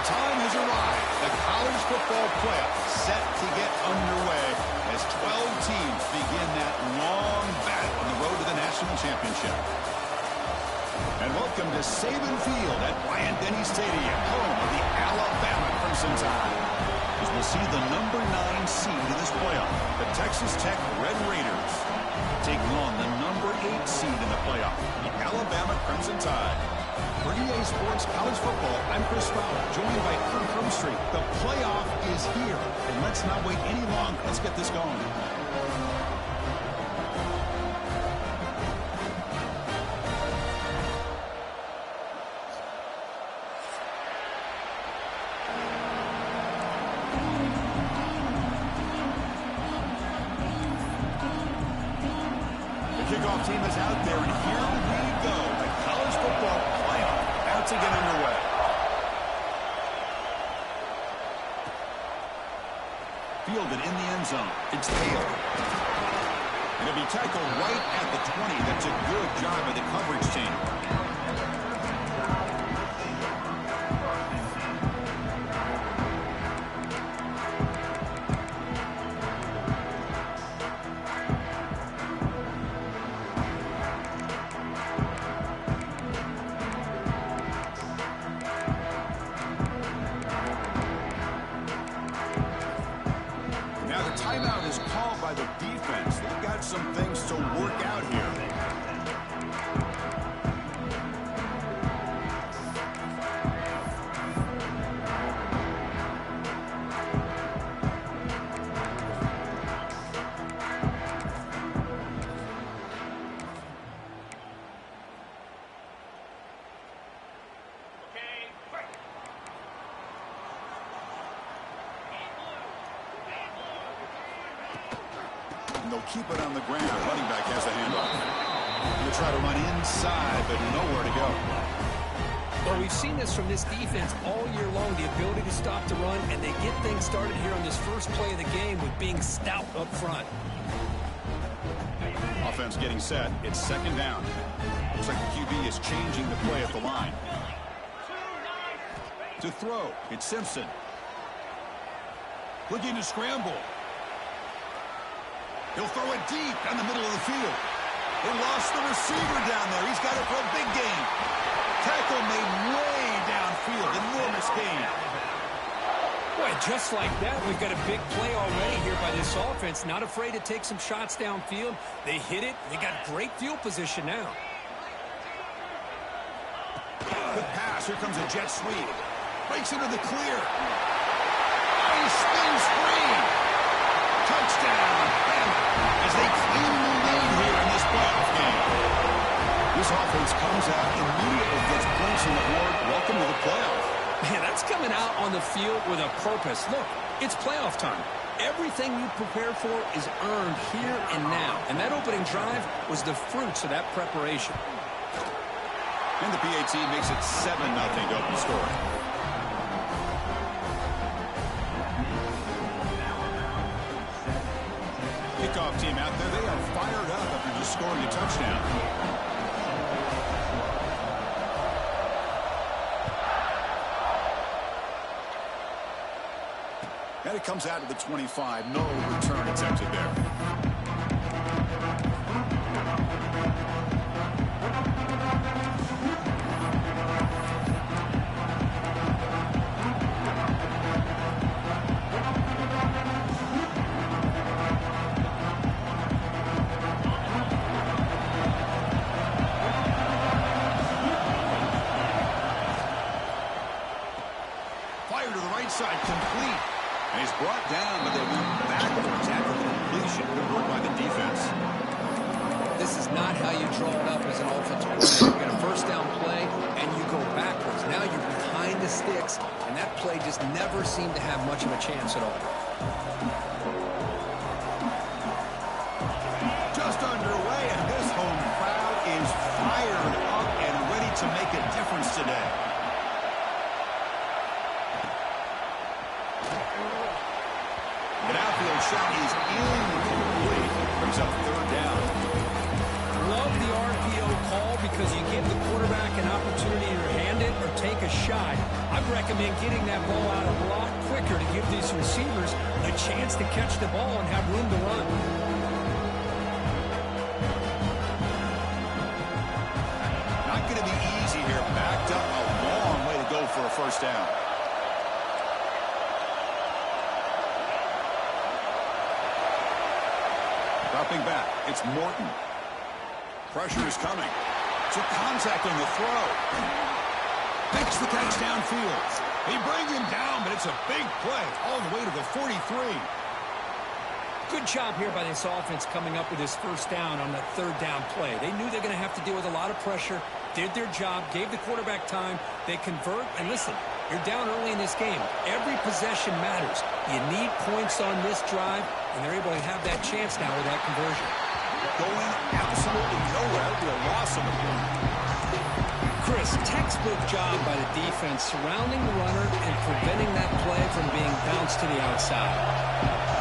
time has arrived. The college football playoff set to get underway as 12 teams begin that long battle on the road to the national championship. And welcome to Saban Field at Bryant-Denny Stadium, home of the Alabama Crimson Tide. As we'll see the number 9 seed in this playoff, the Texas Tech Red Raiders, taking on the number 8 seed in the playoff, the Alabama Crimson Tide. For EA Sports College Football, I'm Chris Fowler, joined by Kirk Herbstreit. The playoff is here, and let's not wait any longer. Let's get this going. Kickoff team is out there, and here we go. The college football playoff about to get underway. Fielded in the end zone. It's Taylor. It'll be tackled right at the 20. That's a good job by the coverage team. Timeout is called by the defense. They've got some things to work out here. They'll keep it on the ground. Running back has the handoff. He'll try to run inside, but nowhere to go. Well, we've seen this from this defense all year long, the ability to stop the run, and they get things started here on this first play of the game with being stout up front. Offense getting set. It's second down. Looks like the QB is changing the play at the line. To throw, it's Simpson. Looking to scramble. He'll throw it deep down the middle of the field. They lost the receiver down there. He's got it for a big gain. Tackle made way downfield. Enormous gain. Boy, just like that, we've got a big play already here by this offense. Not afraid to take some shots downfield. They hit it. They got great field position now. Good pass. Here comes a jet sweep. Breaks into the clear. He spins free. Touchdown. As they claim the lead here in this playoff game. This offense comes out immediately, gets points on the board. Welcome to the playoff. Man, that's coming out on the field with a purpose. Look, it's playoff time. Everything you prepare for is earned here and now. And that opening drive was the fruits of that preparation. And the PAT makes it 7-0 to open the score. Kickoff team out there, they are fired up after just scoring a touchdown. And it comes out to the 25. No return attempted there. Side complete. And he's brought down, but they went backwards after the completion. Good work by the defense. This is not how you draw it up as an offensive player. You get a first down play, and you go backwards. Now you're behind the sticks, and that play just never seemed to have much of a chance at all. Just underway, and this home crowd is fired up and ready to make a difference today. An outfield shot is incomplete. Brings up third down. Love the RPO call because you give the quarterback an opportunity to hand it or take a a shot, I'd recommend getting that ball out a lot quicker to give these receivers a chance to catch the ball and have room to run. Not going to be easy here. Backed up a long way to go for a first down. Dropping back, it's Morton. Pressure is coming. To contact on the throw. Makes the catch downfield. They bring him down, but it's a big play all the way to the 43. Good job here by this offense coming up with this first down on the third down play. They knew they're going to have to deal with a lot of pressure, did their job, gave the quarterback time. They convert, and listen, you're down early in this game. Every possession matters. You need points on this drive, and they're able to have that chance now with that conversion. Going absolutely nowhere to a loss of a point. Chris, textbook job by the defense surrounding the runner and preventing that play from being bounced to the outside.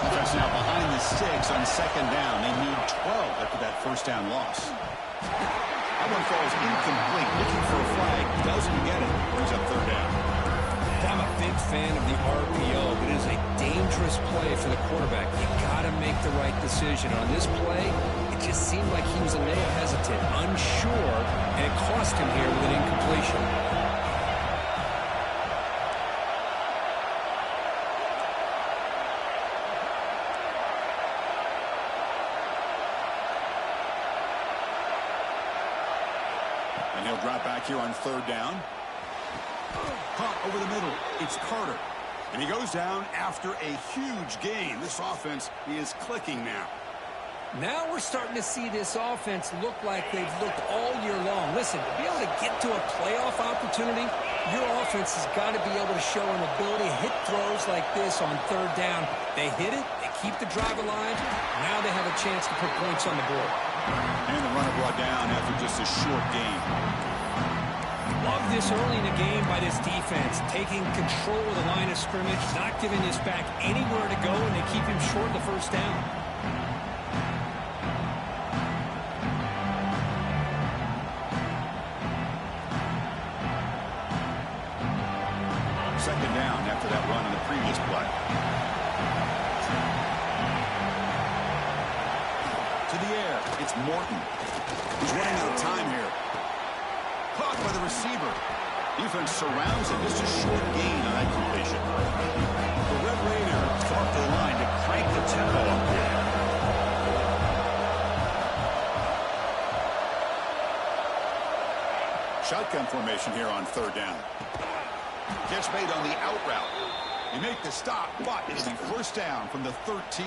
Offense now behind the sticks on second down. They need 12 after that first down loss. That one falls incomplete. Looking for a flag. Doesn't get it. Brings up third down. I'm a big fan of the RPO, but it is a dangerous play for the quarterback. You got to make the right decision. On this play, it just seemed like he was a little hesitant, unsure, and it cost him here with an incompletion. And he'll drop back here on third down. Pump over the middle. It's Carter. And he goes down after a huge gain. This offense is clicking now. Now we're starting to see this offense look like they've looked all year long. Listen, to be able to get to a playoff opportunity, your offense has got to be able to show an ability to hit throws like this on third down. They hit it, they keep the drive alive. Now they have a chance to put points on the board. And the runner brought down after just a short gain. Love this early in the game by this defense, taking control of the line of scrimmage, not giving this back anywhere to go, and they keep him short of the first down. Second down after that run on the previous play. To the air, it's Morton. He's running out of time here. Caught by the receiver. Defense surrounds him. Just a short gain on that completion. The Red Raiders come up to the line to crank the tempo up here. Shotgun formation here on third down. Catch made on the out route. You make the stop, but it'll be first down from the 13.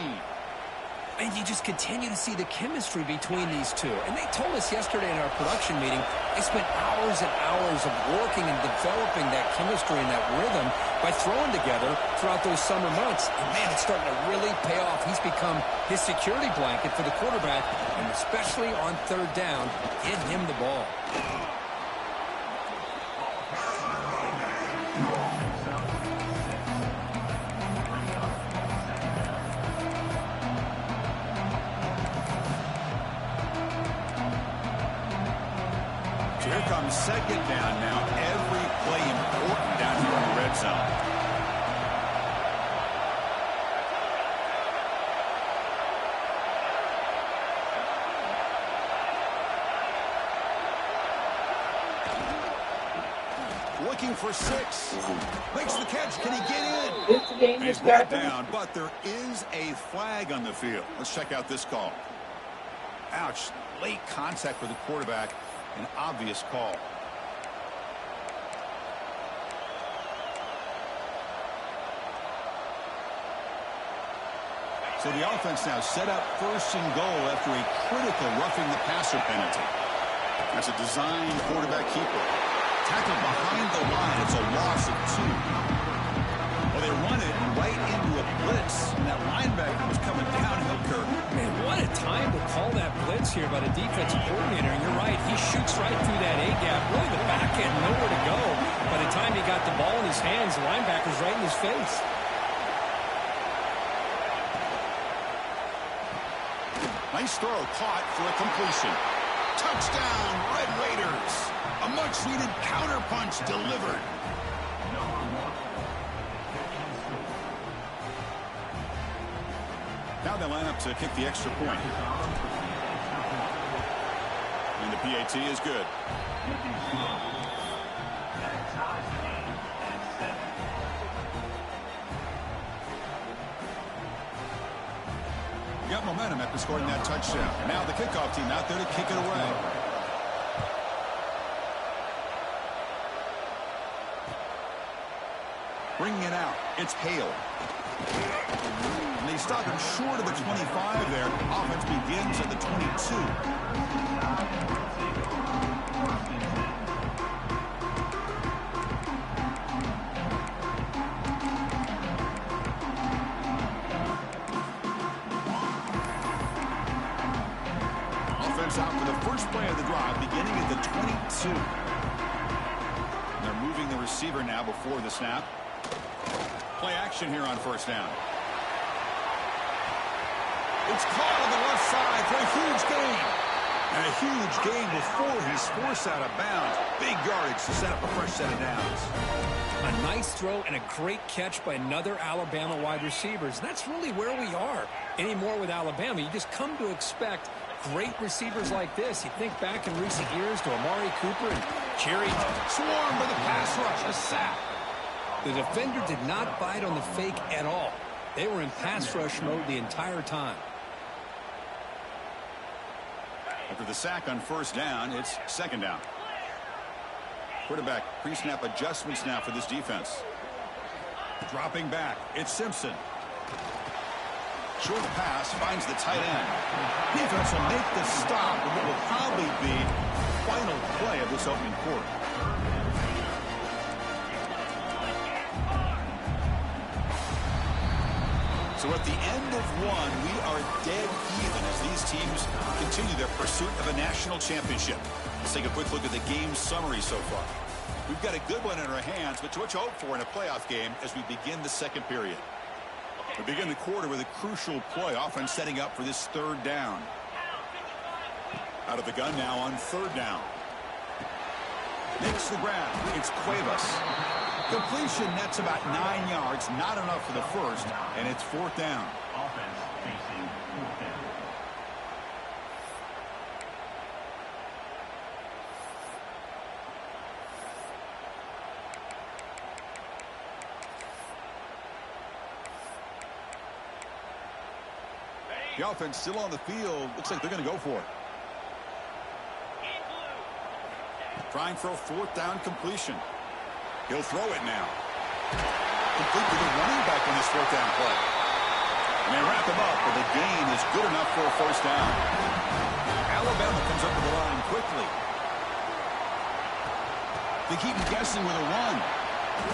And you just continue to see the chemistry between these two. And they told us yesterday in our production meeting, they spent hours and hours of working and developing that chemistry and that rhythm by throwing together throughout those summer months. And, man, it's starting to really pay off. He's become his security blanket for the quarterback, and especially on third down, get him the ball. Here comes second down now. Every play important down here in the red zone. Looking for 6. Makes the catch. Can he get in? He's brought down, but there is a flag on the field. Let's check out this call. Ouch. Late contact with the quarterback. An obvious call. So the offense now set up first and goal after a critical roughing the passer penalty. That's a designed quarterback keeper. Tackled behind the line. It's a loss of 2. Well, they run it right into a blitz, and that linebacker was coming downhill, Kirk. Man, what a time to call that blitz here by the defensive coordinator. And you're right, he shoots right through that A-gap. Really, the back end, nowhere to go. By the time he got the ball in his hands, the linebacker's right in his face. Nice throw, caught for a completion. Touchdown, Red Raiders. A much-needed counterpunch delivered. Now they line up to kick the extra point. And the PAT is good. Got momentum after scoring that touchdown. Now the kickoff team out there to kick it away. Bringing it out, it's Hale. And they stop him short of the 25 there. Offense begins at the 22. Out for the first play of the drive, beginning at the 22. And they're moving the receiver now before the snap. Play action here on first down. It's caught on the left side for a huge gain. And a huge gain before he's forced out of bounds. Big yardage to set up a fresh set of downs. A nice throw and a great catch by another Alabama wide receivers. That's really where we are anymore with Alabama. You just come to expect great receivers like this. You think back in recent years to Amari Cooper and Jerry. Swarmed by the pass rush. A sack. The defender did not bite on the fake at all. They were in pass rush mode the entire time. After the sack on first down, it's second down. Quarterback pre-snap adjustments now for this defense. Dropping back, it's Simpson. Short pass finds the tight end. Defense will make the stop with what will probably be the final play of this opening quarter. So at the end of one, we are dead even as these teams continue their pursuit of a national championship. Let's take a quick look at the game summary so far. We've got a good one in our hands, but to what you hope for in a playoff game as we begin the second period. We begin the quarter with a crucial play, offense setting up for this third down. Out of the gun now on third down. Makes the grab. It's Cuevas. Completion nets about 9 yards, not enough for the first, and it's fourth down. Offense facing fourth down. The offense still on the field. Looks like they're going to go for it. Trying for a fourth down completion. He'll throw it now. Complete to the running back on this fourth down play. And they wrap him up, but the gain is good enough for a first down. Alabama comes up to the line quickly. They keep him guessing with a run.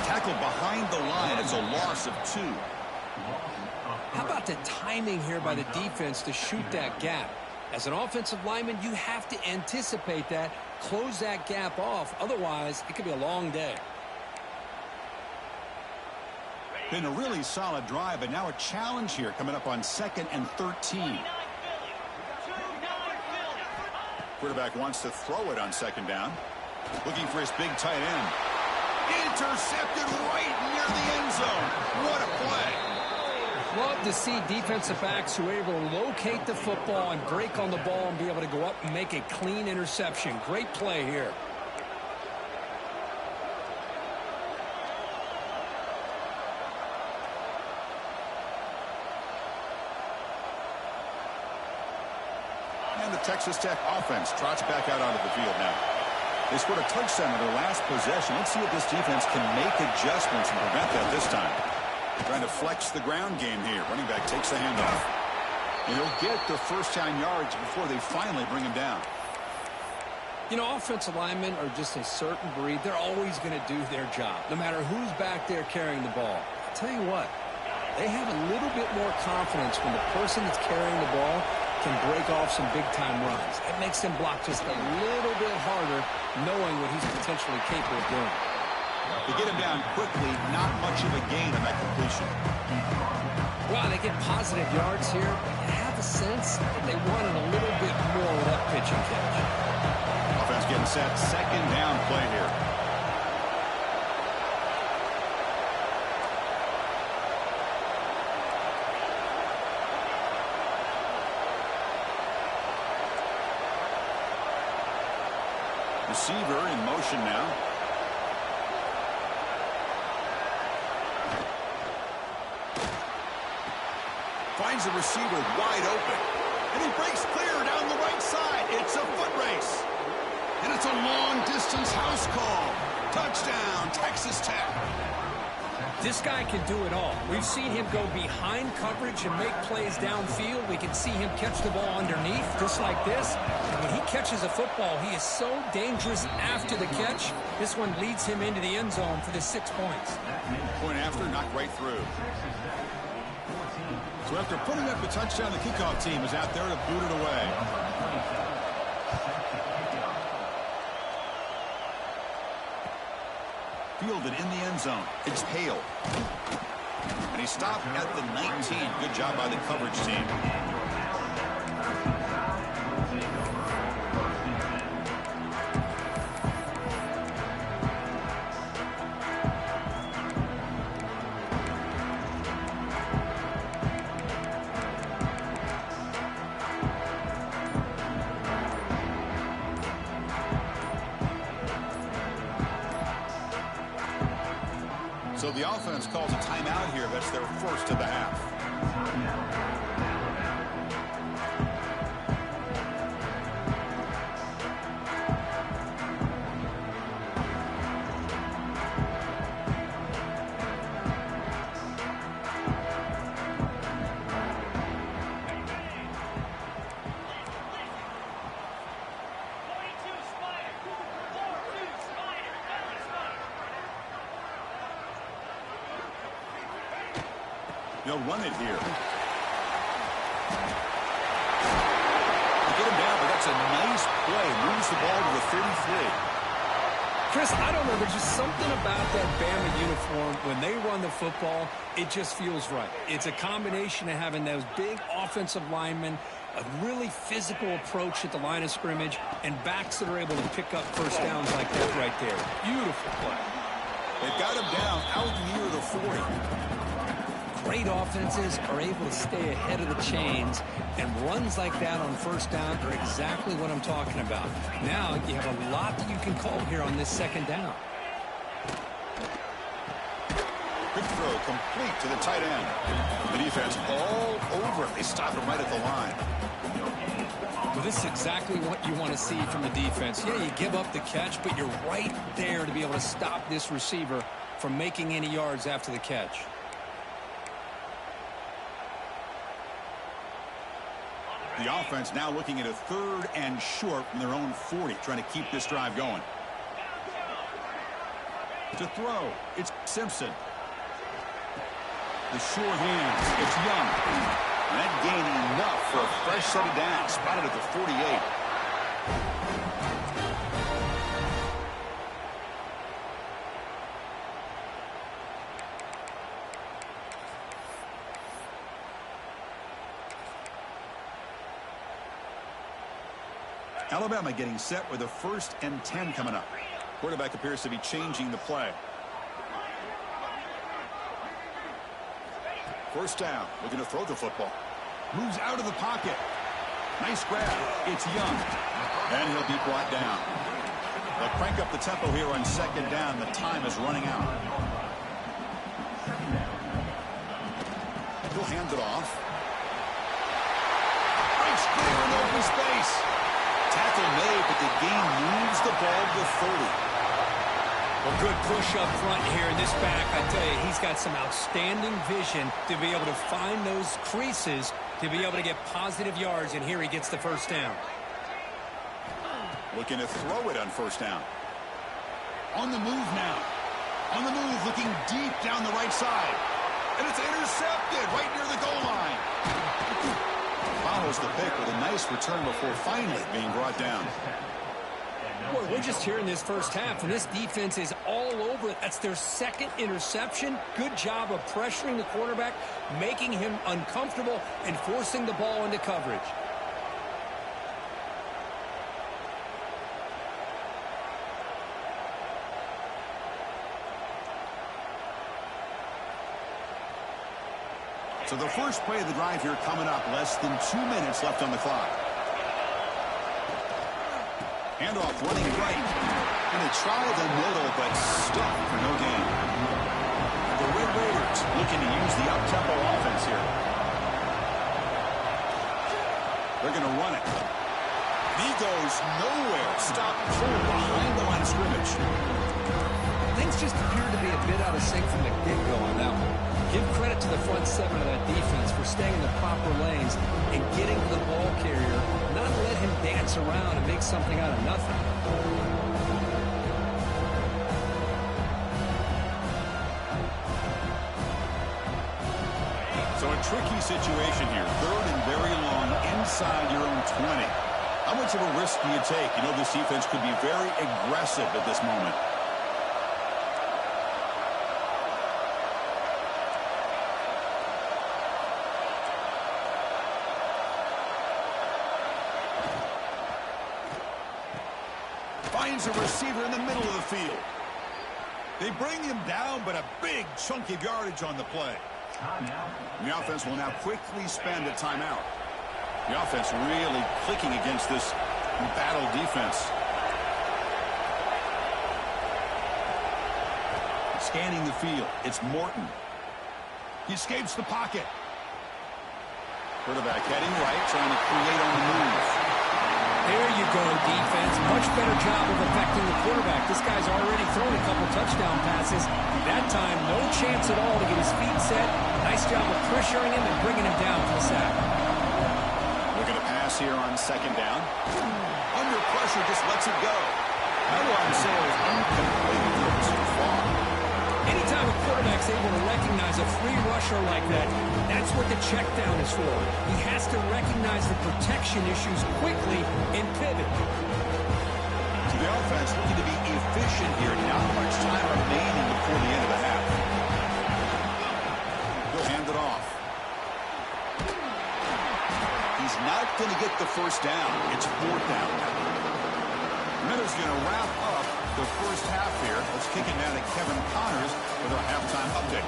Tackled behind the line. It's a loss of 2. How about the timing here by the defense to shoot that gap? As an offensive lineman, you have to anticipate that, close that gap off. Otherwise, it could be a long day. Been a really solid drive, but now a challenge here coming up on 2nd and 13. Quarterback wants to throw it on second down. Looking for his big tight end. Intercepted right near the end zone. What a play. Love to see defensive backs who are able to locate the football and break on the ball and be able to go up and make a clean interception. Great play here. And the Texas Tech offense trots back out onto the field now. They scored a touchdown in their last possession. Let's see if this defense can make adjustments and prevent that this time. Trying to flex the ground game here. Running back takes the handoff. And he'll get the first down yards before they finally bring him down. You know, offensive linemen are just a certain breed. They're always going to do their job, no matter who's back there carrying the ball. I'll tell you what, they have a little bit more confidence when the person that's carrying the ball can break off some big-time runs. It makes them block just a little bit harder, knowing what he's potentially capable of doing. They get him down quickly, not much of a gain on that completion. Well, they get positive yards here, but you have a sense that they wanted a little bit more with that pitch and catch. Offense getting set. Second down play here. Receiver in motion now. Finds the receiver wide open. And he breaks clear down the right side. It's a foot race. And it's a long-distance house call. Touchdown, Texas Tech. This guy can do it all. We've seen him go behind coverage and make plays downfield. We can see him catch the ball underneath, just like this. And when he catches a football, he is so dangerous after the catch. This one leads him into the end zone for the 6 points. Point after, knocked right through. So after putting up the touchdown, the kickoff team is out there to boot it away. Fielded in the end zone. It's Hale. And he stopped at the 19. Good job by the coverage team. So the offense calls a timeout here. That's their first of the half. They'll run it here. They get him down, but that's a nice play. Moves the ball to the 33. Chris, I don't know. There's just something about that Bama uniform. When they run the football, it just feels right. It's a combination of having those big offensive linemen, a really physical approach at the line of scrimmage, and backs that are able to pick up first downs like that right there. Beautiful play. They've got him down out near the 40. Great offenses are able to stay ahead of the chains, and runs like that on first down are exactly what I'm talking about. Now you have a lot that you can call here on this second down. Good throw, complete to the tight end. The defense all over it. They stop him right at the line. Well, this is exactly what you want to see from the defense. Yeah, you give up the catch, but you're right there to be able to stop this receiver from making any yards after the catch. The offense now looking at a 3rd and short from their own 40, trying to keep this drive going. To throw, it's Simpson. The short hands, it's Young. And that gain enough for a fresh set of downs, spotted at the 48. Alabama getting set with a 1st and 10 coming up. Quarterback appears to be changing the play. First down, looking to throw the football. Moves out of the pocket. Nice grab. It's Young. And he'll be brought down. They'll crank up the tempo here on second down. The time is running out. He'll hand it off. Breaks clear in open space. Tackle made, but the gain moves the ball to 30. Well, good push up front here in this back. I tell you, he's got some outstanding vision to be able to find those creases to be able to get positive yards, and here he gets the first down. Looking to throw it on first down. On the move now. On the move, looking deep down the right side. And it's intercepted right near the goal line. Follows the pick with a nice return before finally being brought down. Boy, we're just here in this first half, and this defense is all over it. That's their 2nd interception. Good job of pressuring the quarterback, making him uncomfortable, and forcing the ball into coverage. So the first play of the drive here coming up. Less than 2 minutes left on the clock. Handoff running right. And they try the middle, but stuck for no gain. The Red Raiders looking to use the up-tempo offense here. They're going to run it. He goes nowhere. Stop cold behind the line of scrimmage. Things just appear to be a bit out of sync from the get-go on that one. Give credit to the front seven of that defense for staying in the proper lanes and getting to the ball carrier, not let him dance around and make something out of nothing. So a tricky situation here. 3rd and very long inside your own 20. How much of a risk do you take? You know this defense could be very aggressive at this moment. Finds a receiver in the middle of the field. They bring him down, but a big chunk of yardage on the play. The offense will now quickly spend a timeout. The offense really clicking against this battle defense. Scanning the field. It's Morton. He escapes the pocket. Quarterback heading right, trying to create on the move. There you go, defense. Much better job of affecting the quarterback. This guy's already thrown a couple touchdown passes. That time, no chance at all to get his feet set. Nice job of pressuring him and bringing him down for the sack. Looking to pass here on 2nd down. Under pressure, just lets it go. I want to say it was incomplete. A little too far. Anytime a quarterback's able to recognize a free rusher like that, that's what the check down is for. He has to recognize the protection issues quickly and pivot. So the offense looking to be efficient here. Not much time remaining before the end of the half. He'll hand it off. He's not going to get the first down. It's 4th down. Miller's going to wrap up the first half here. Let's kick it down to Kevin Connors with our halftime update.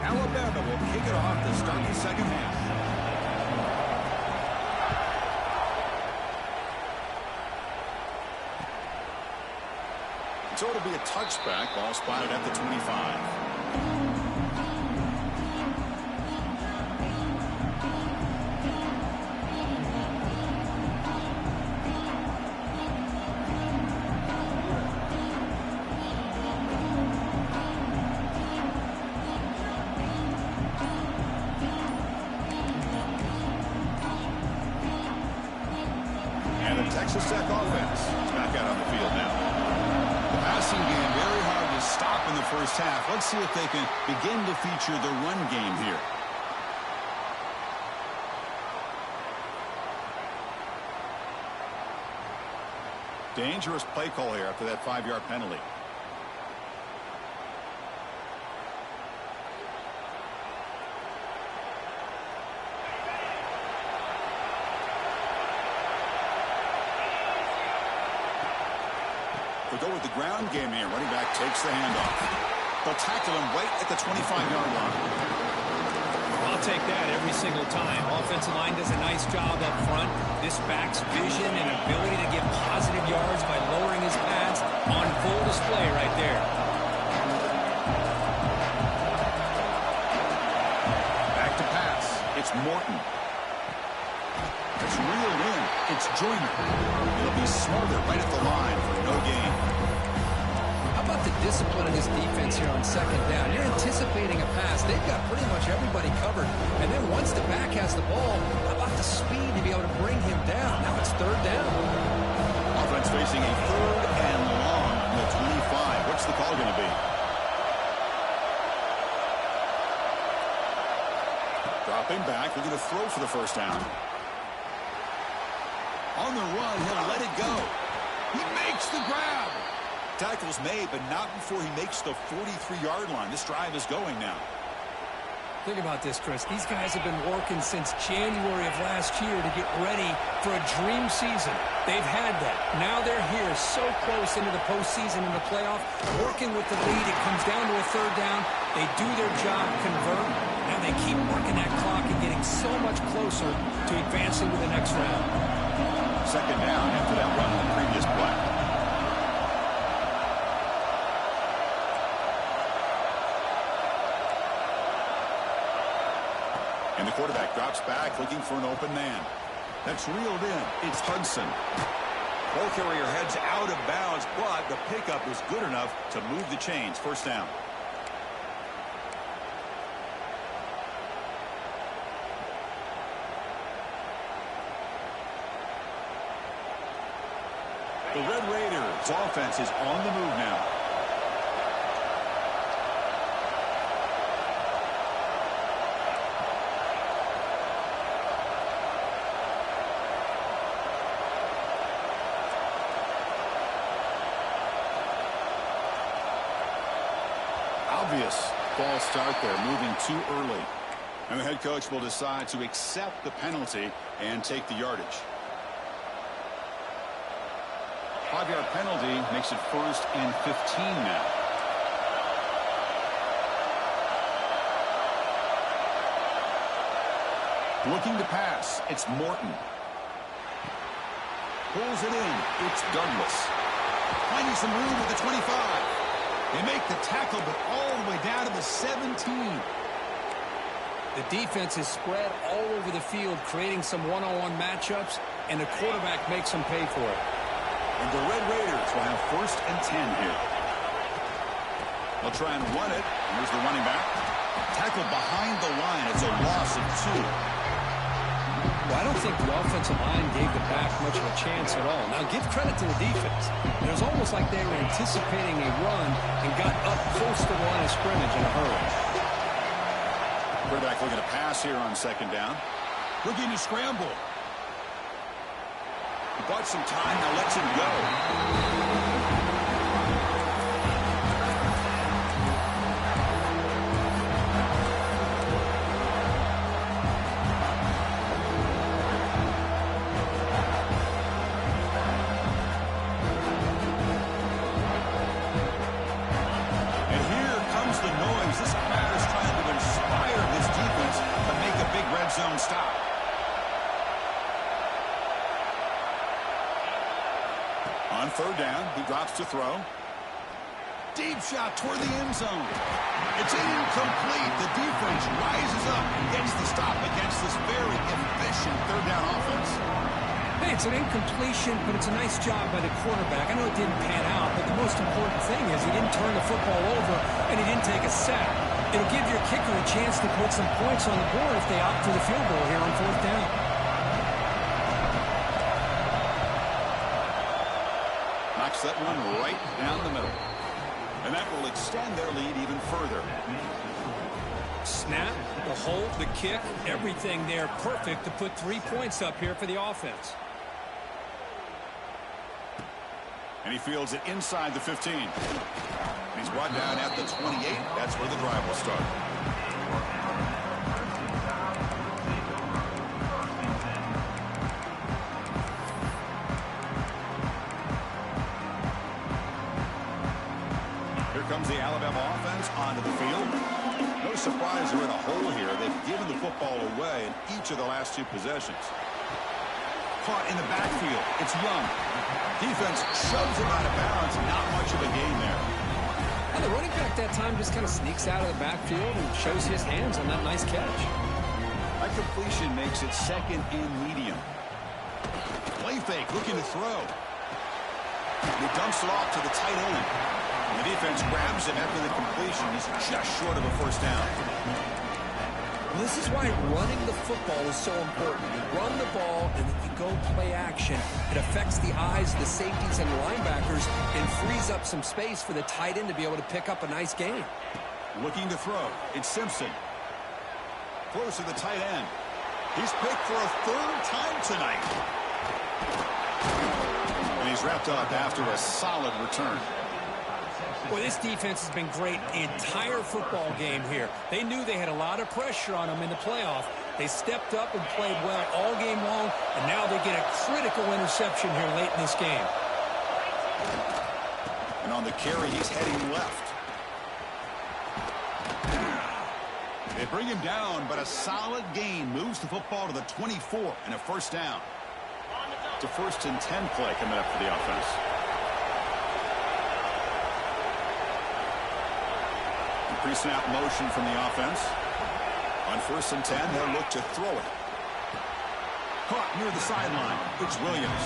Alabama will kick it off to start the second half. So it'll be a touchback. Ball spotted at the 25. And the Texas Tech offense is back out on the field now. Passing game very hard to stop in the first half. Let's see if they can begin to feature the run game here. Dangerous play call here after that 5-yard penalty. They'll go with the ground game here. Running back takes the handoff. They'll tackle him right at the 25-yard line. I'll take that every single time. Offensive line does a nice job up front. This back's vision and ability to get positive yards by lowering his pads on full display right there. Back to pass. It's Morton. It's reeled in. It's Joyner. He'll be smothered right at the line for no gain. How about the discipline of this defense here on 2nd down? You're anticipating a pass. They've got pretty much everybody covered. And then once the back has the ball, how about the speed to be able to bring him down? Now it's 3rd down. Offense facing a 3rd and long on the 25. What's the call going to be? Dropping back. We're going to throw for the first down. On the run, he'll let it go. He makes the grab. Tackle's made, but not before he makes the 43-yard line. This drive is going now. Think about this, Chris. These guys have been working since January of last year to get ready for a dream season. They've had that. Now they're here so close into the postseason and the playoff, working with the lead. It comes down to a third down. They do their job, convert. Now they keep working that clock and getting so much closer to advancing to the next round. Second down after that run in the previous play. And the quarterback drops back looking for an open man. That's reeled in. It's Hudson. Ball carrier heads out of bounds, but the pickup was good enough to move the chains. First down. The Red Raiders offense is on the move now. Obvious false start there, moving too early. And the head coach will decide to accept the penalty and take the yardage. 5-yard penalty makes it 1st and 15 now. Looking to pass, it's Morton. Pulls it in, it's Douglas. Finding some room at the 25. They make the tackle, but all the way down to the 17. The defense is spread all over the field, creating some one-on-one matchups, and the quarterback makes them pay for it. And the Red Raiders will have 1st and 10 here. They'll try and run it. Here's the running back. Tackled behind the line. It's a loss of 2. Well, I don't think the offensive line gave the back much of a chance at all. Now, give credit to the defense. It was almost like they were anticipating a run and got up close to the line of scrimmage in a hurry. Quarterback looking to pass here on 2nd down. Looking to scramble. He bought some time, now lets him go. Zone stop. On 3rd down, he drops to throw. Deep shot toward the end zone. It's incomplete. The defense rises up and gets the stop against this very efficient 3rd down offense. Hey, it's an incompletion, but it's a nice job by the quarterback. I know it didn't pan out, but the most important thing is he didn't turn the football over and he didn't take a sack. It'll give your kicker a chance to put some points on the board if they opt for the field goal here on 4th down. Knocks that one right down the middle. And that will extend their lead even further. Snap, the hold, the kick, everything there perfect to put 3 points up here for the offense. And he fields it inside the 15. He's brought down at the 28. That's where the drive will start. Here comes the Alabama offense onto the field. No surprise they're in a hole here. They've given the football away in each of the last 2 possessions. Caught in the backfield. It's Young. Defense shoves him out of bounds. Not much of a gain there. And the running back that time just kind of sneaks out of the backfield and shows his hands on that nice catch. That completion makes it 2nd and medium. Play fake, looking to throw. And he dumps it off to the tight end. And the defense grabs him after the completion. He's just short of a 1st down. Well, this is why running the football is so important. You run the ball and then you go play action. It affects the eyes of the safeties and linebackers and frees up some space for the tight end to be able to pick up a nice gain. Looking to throw. It's Simpson. Close to the tight end. He's picked for a 3rd time tonight. And he's wrapped up after a solid return. Well, this defense has been great the entire football game here. They knew they had a lot of pressure on them in the playoff. They stepped up and played well all game long, and now they get a critical interception here late in this game. And on the carry, he's heading left. They bring him down, but a solid gain moves the football to the 24 and a first down. It's a 1st and 10 play coming up for the offense. Pre-snap motion from the offense. On 1st and 10, they'll look to throw it. Caught near the sideline. It's Williams.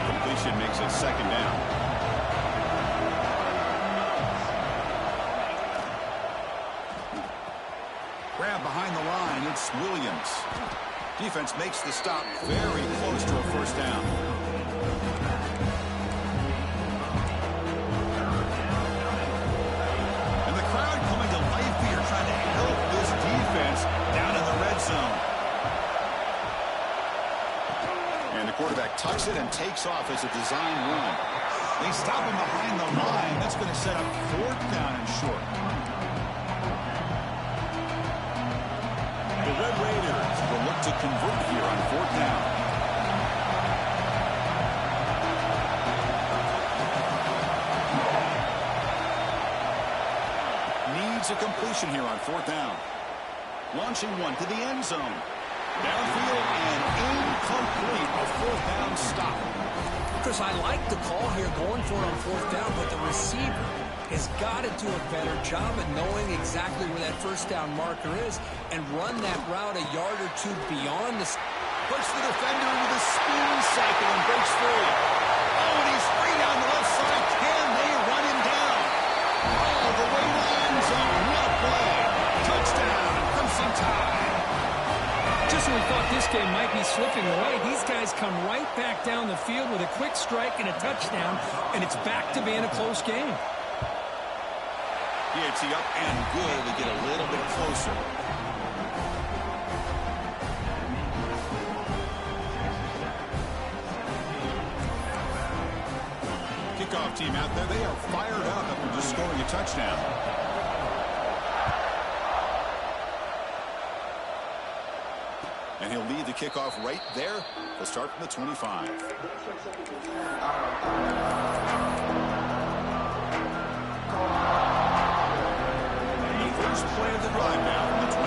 Completion makes it 2nd down. Grab behind the line. It's Williams. Defense makes the stop very close to a first down. And the crowd coming to life here trying to help this defense down in the red zone. And the quarterback tucks it and takes off as a design run. They stop him behind the line. That's going to set up 4th down and short. The Red Raiders will look to convert here on 4th down. Needs a completion here on 4th down. Launching one to the end zone. Downfield and incomplete. A 4th down stop. Chris, I like the call here going for it on 4th down, but the receiver has got to do a better job of knowing exactly where that first down marker is and run that route a yard or two beyond the... Puts the defender into the spin cycle and breaks free. Oh, and he's free down the left side. Can they run him down? All the way to the end zone. What a play. Touchdown. Crimson Tide. Just when we thought this game might be slipping away, these guys come right back down the field with a quick strike and a touchdown, and it's back to being a close game. PAT up and good to get a little bit closer. Kickoff team out there, they are fired up after just scoring a touchdown. And he'll lead the kickoff right there. He'll start from the 25. First play of the drive now from the 25.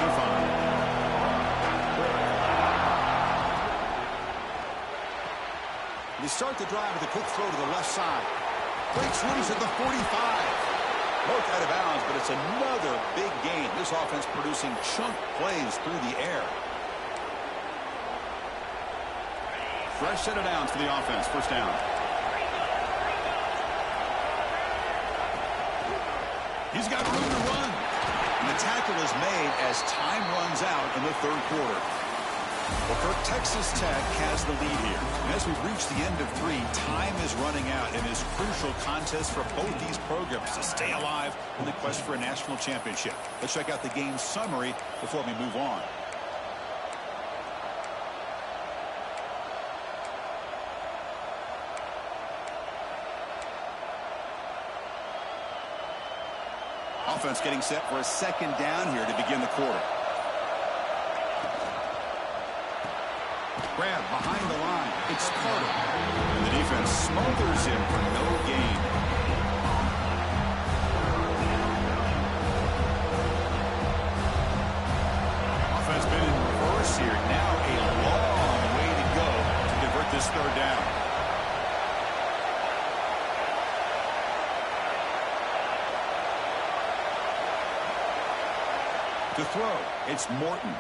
They start the drive with a quick throw to the left side. Breaks loose at the 45. Both out of bounds, but it's another big gain. This offense producing chunk plays through the air. Fresh set of downs for the offense. First down. He's got room to run. And the tackle is made as time runs out in the 3rd quarter. Well, Kirk, Texas Tech has the lead here. And as we reach the end of 3, time is running out in this crucial contest for both these programs to stay alive in the quest for a national championship. Let's check out the game summary before we move on. Offense getting set for a 2nd down here to begin the quarter. Grab behind the line. It's Carter. And the defense smothers him for no gain. Offense been in reverse here. Now a long way to go to convert this 3rd down. To throw, it's Morton.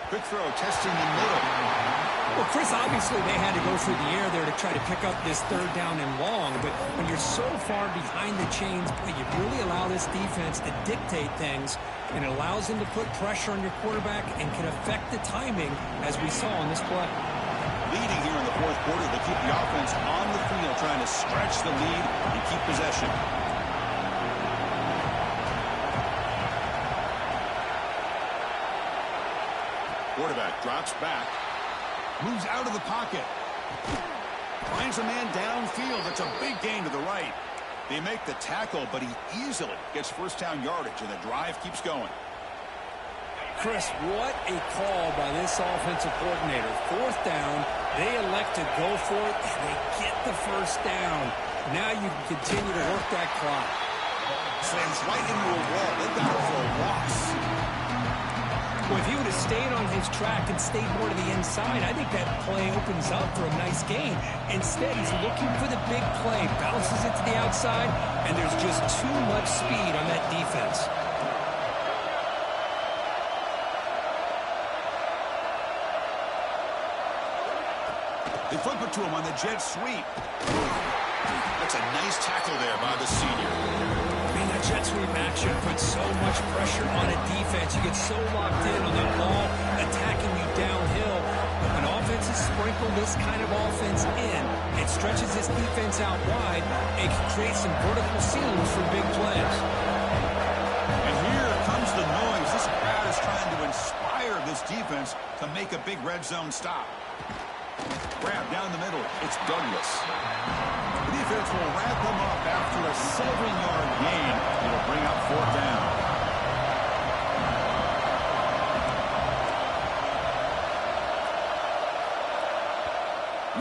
Quick throw, testing the middle. Well, Chris, obviously they had to go through the air there to try to pick up this 3rd down and long, but when you're so far behind the chains, you really allow this defense to dictate things, and it allows them to put pressure on your quarterback and can affect the timing, as we saw in this play. Leading here in the 4th quarter, they keep the offense on the field, trying to stretch the lead and keep possession. Quarterback drops back. Moves out of the pocket. Finds a man downfield. That's a big gain to the right. They make the tackle, but he easily gets first down yardage, and the drive keeps going. Chris, what a call by this offensive coordinator. Fourth down, they elect to go for it, and they get the first down. Now you can continue to work that clock. Slams right into a wall. They got it for a loss. Well, if he would have stayed on his track and stayed more to the inside, I think that play opens up for a nice gain. Instead, he's looking for the big play, bounces it to the outside, and there's just too much speed on that defense. They flip it to him on the jet sweep. That's a nice tackle there by the senior. I mean, that jet sweep action puts so much pressure on a defense. You get so locked in on that ball attacking you downhill. When offenses sprinkle this kind of offense in, it stretches this defense out wide and can create some vertical seams for big plays. And here comes the noise. This crowd is trying to inspire this defense to make a big red zone stop. Grab down the middle. It's Douglas. The defense will wrap him up after a 7-yard gain. It'll bring up fourth down.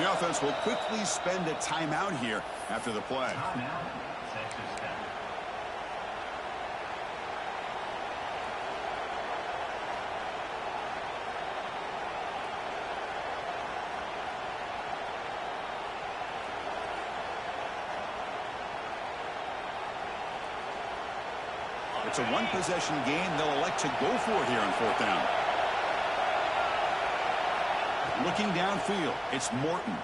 The offense will quickly spend a timeout here after the play. It's a one-possession game. They'll elect to go for it here on fourth down. Looking downfield, it's Morton.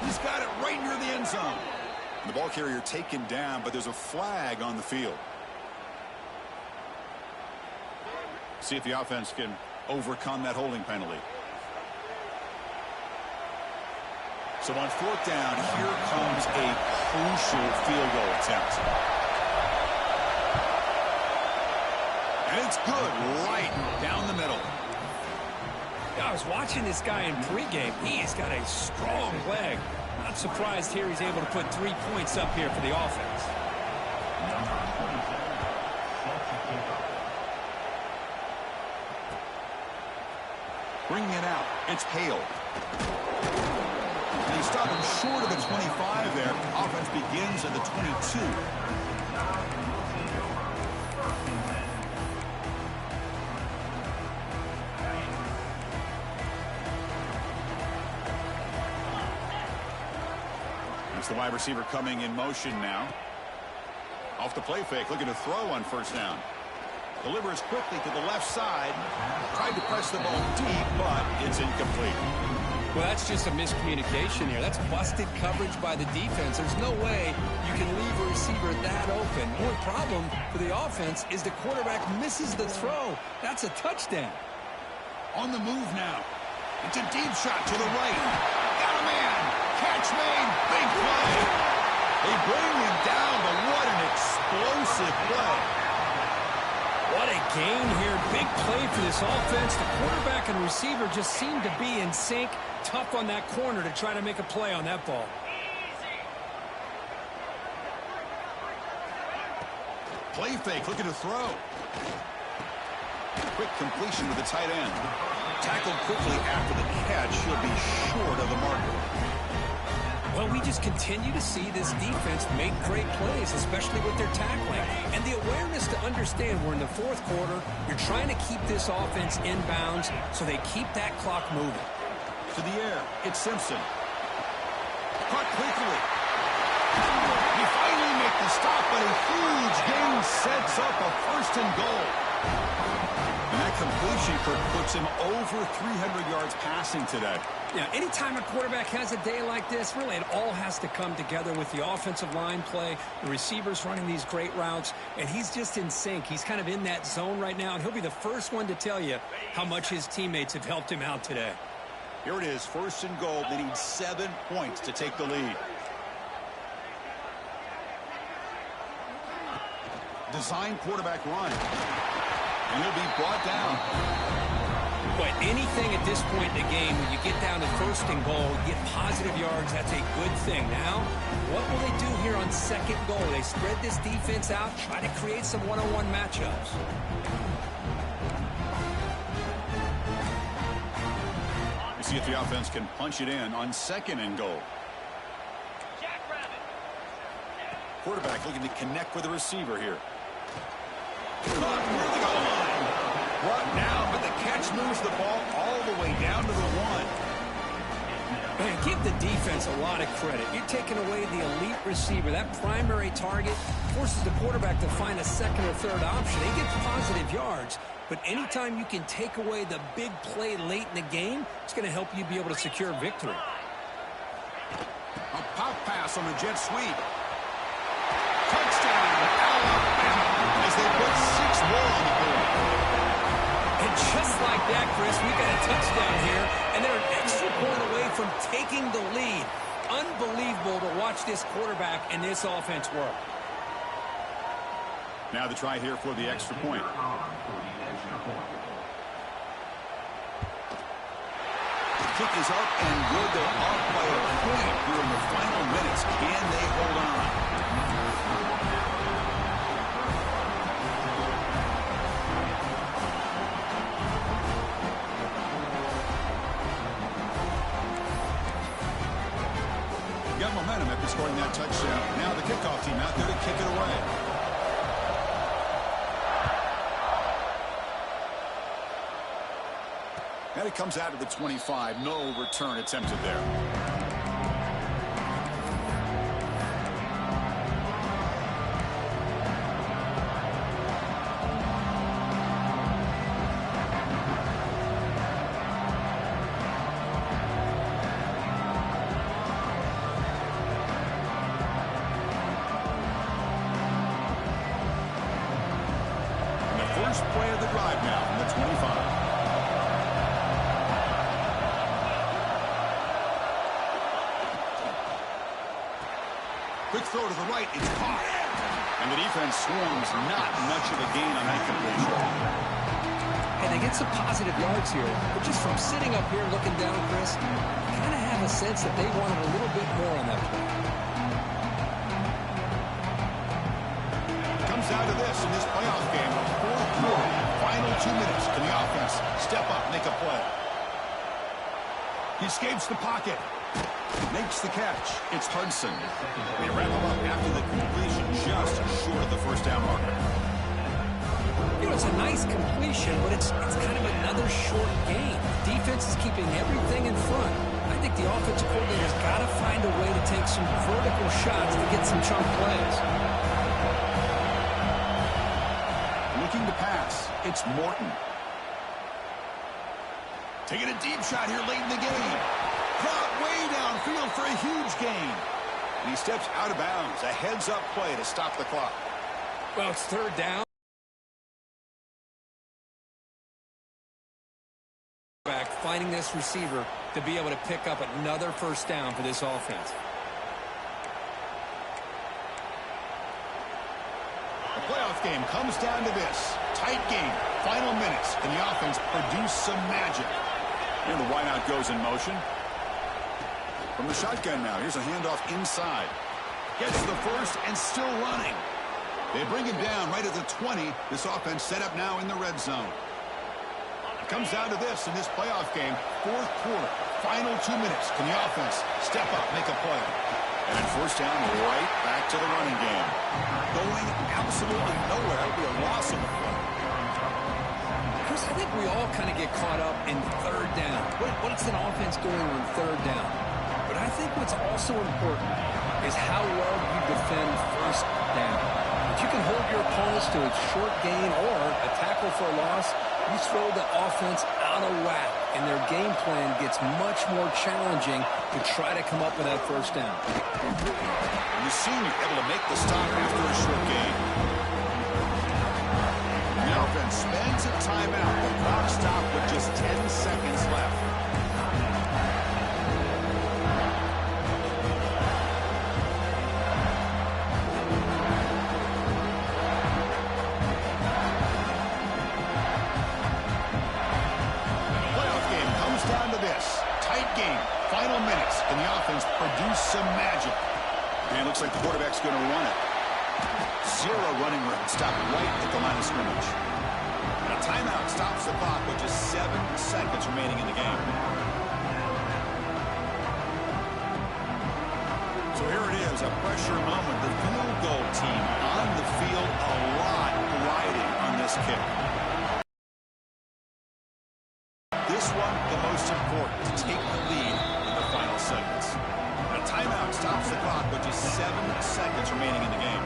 He's got it right near the end zone. The ball carrier taken down, but there's a flag on the field. See if the offense can overcome that holding penalty. So on fourth down, here comes a crucial field goal attempt. And it's good right down the middle. I was watching this guy in pregame. He's got a strong leg. Not surprised here he's able to put 3 points up here for the offense. Bringing it out. It's Hale. And he stopped him short of the 25 there. Offense begins at the 22. The wide receiver coming in motion now. Off the play fake, looking to throw on first down. Delivers quickly to the left side. Tried to press the ball deep, but it's incomplete. Well, that's just a miscommunication here. That's busted coverage by the defense. There's no way you can leave a receiver that open. More problem for the offense is the quarterback misses the throw. That's a touchdown. On the move now. It's a deep shot to the right. Got a man. Catch made. Big play. They bring him down, but what an explosive play. What a gain here. Big play for this offense. The quarterback and receiver just seem to be in sync. Tough on that corner to try to make a play on that ball. Play fake, looking to throw. Quick completion to the tight end. Tackled quickly after the catch. He'll be short of the marker. Well, we just continue to see this defense make great plays, especially with their tackling. And the awareness to understand we're in the fourth quarter, you're trying to keep this offense in bounds so they keep that clock moving. To the air, it's Simpson. Caught quickly. He finally makes the stop, but a huge gain sets up a first and goal. And that completion, Kirk, puts him over 300 yards passing today. Yeah, anytime a quarterback has a day like this, really it all has to come together with the offensive line play, the receivers running these great routes, and he's just in sync. He's kind of in that zone right now, and he'll be the first one to tell you how much his teammates have helped him out today. Here it is, first and goal. They need 7 points to take the lead. Design quarterback run. And he'll be brought down. Well, Anything at this point in the game, when you get down to first and goal, get positive yards, that's a good thing. Now, what will they do here on second goal? They spread this defense out, try to create some one-on-one matchups. You see if the offense can punch it in on second and goal. Quarterback looking to connect with the receiver here. Caught near the goal line. Brought down, but the catch moves the ball all the way down to the 1. Man, give the defense a lot of credit. You're taking away the elite receiver. That primary target forces the quarterback to find a second or third option. He gets positive yards, but anytime you can take away the big play late in the game, it's going to help you be able to secure victory. A pop pass on the jet sweep. Touchdown, Alabama, as they put 6 more on the board. And just like that, Chris, we got a touchdown here, and they're an extra point away from taking the lead. Unbelievable to watch this quarterback and this offense work. Now the try here for the extra point. The kick is up and good. They're off by a point here in the final minutes. Can they hold on? Got momentum after scoring that touchdown. Now the kickoff team out there to kick it away. And it comes out of the 25. No return attempted there. First play of the drive now from the 25. Quick throw to the right. It's caught. And the defense swarms. Not much of a gain on that completion. And they get some positive yards here. But just from sitting up here looking down, Chris, you kind of have a sense that they wanted a little bit more on that play. Comes down to this in this playoff game. Fourth quarter, final 2 minutes. Can the offense step up, make a play? He escapes the pocket. Makes the catch. It's Hudson. They wrap him up after the completion, just short of the first down marker. You know, it's a nice completion, but it's kind of another short game. Defense is keeping everything in front. I think the offensive coordinator's got to find a way to take some vertical shots to get some chunk plays. Looking to pass. It's Morton. Taking a deep shot here late in the game. Caught way downfield for a huge gain. And he steps out of bounds. A heads-up play to stop the clock. Well, it's third down. Back finding this receiver to be able to pick up another first down for this offense. The playoff game comes down to this. Tight game. Final minutes. Can the offense produce some magic? And the wideout goes in motion. From the shotgun now. Here's a handoff inside. Gets the first and still running. They bring him down right at the 20. This offense set up now in the red zone. It comes down to this in this playoff game. Fourth quarter. Final 2 minutes. Can the offense step up, make a play? And then first down, right back to the running game. Going absolutely nowhere. That would be a loss of a play. Chris, I think we all kind of get caught up in third down. What's an offense doing on third down? But I think what's also important is how well you defend first down. If you can hold your opponents to a short gain or a tackle for a loss, you throw the offense out of whack, and their game plan gets much more challenging to try to come up with that first down. You seem able to make the stop after a short gain. The offense spends a timeout. The clock stopped with just 10 seconds left. offense produce some magic. And it looks like the quarterback's going to run it. Zero running room. Stopped right at the line of scrimmage. And a timeout stops the clock with just 7 seconds remaining in the game. So here it is, a pressure moment. The field goal team on the field, a lot riding on this kick. This one, the most important, to take the lead in the final seconds. A timeout stops the clock with just 7 seconds remaining in the game.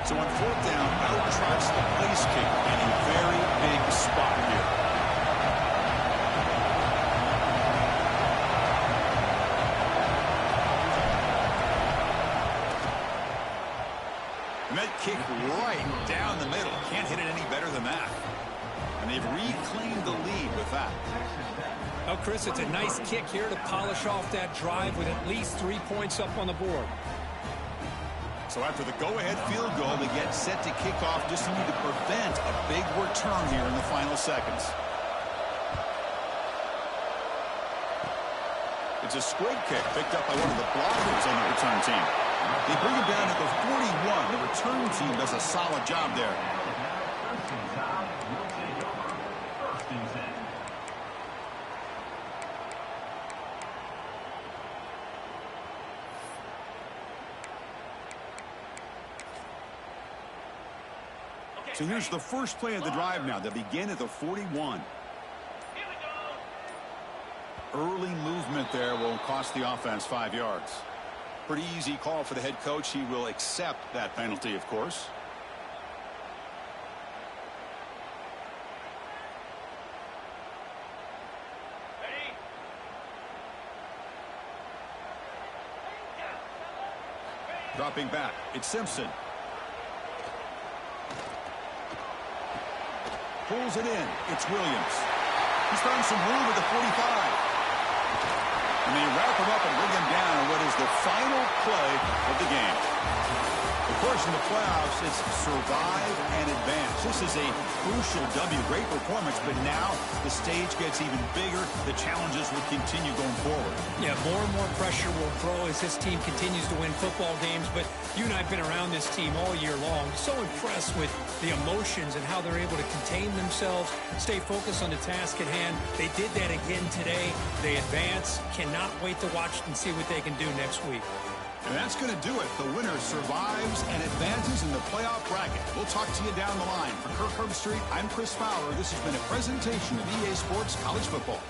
So on 4th down, out trots the place kicker in a very big spot here. And that kick right down the middle. Can't hit it any better than that. And they've reclaimed the lead with that. Well, Chris, it's a nice kick here to polish off that drive with at least 3 points up on the board. So after the go-ahead field goal, they get set to kick off. Just need to prevent a big return here in the final seconds. It's a squib kick picked up by one of the blockers on the return team. They bring it down to the 41. The return team does a solid job there. So here's the first play of the drive now. They begin at the 41. Early movement there will cost the offense 5 yards. Pretty easy call for the head coach. He will accept that penalty, of course. Dropping back, it's Simpson. Pulls it in. It's Williams. He's found some room at the 45. And they wrap him up and bring him down on what is the final play of the game. Of course, in the playoffs, it's survive and advance. This is a crucial W. Great performance, but now the stage gets even bigger. The challenges will continue going forward. Yeah, more and more pressure will grow as this team continues to win football games. But you and I have been around this team all year long. So impressed with the emotions and how they're able to contain themselves, stay focused on the task at hand. They did that again today. They advance. Cannot wait to watch and see what they can do next week. And that's going to do it. The winner survives and advances in the playoff bracket. We'll talk to you down the line. For Kirk Herbstreit, I'm Chris Fowler. This has been a presentation of EA Sports College Football.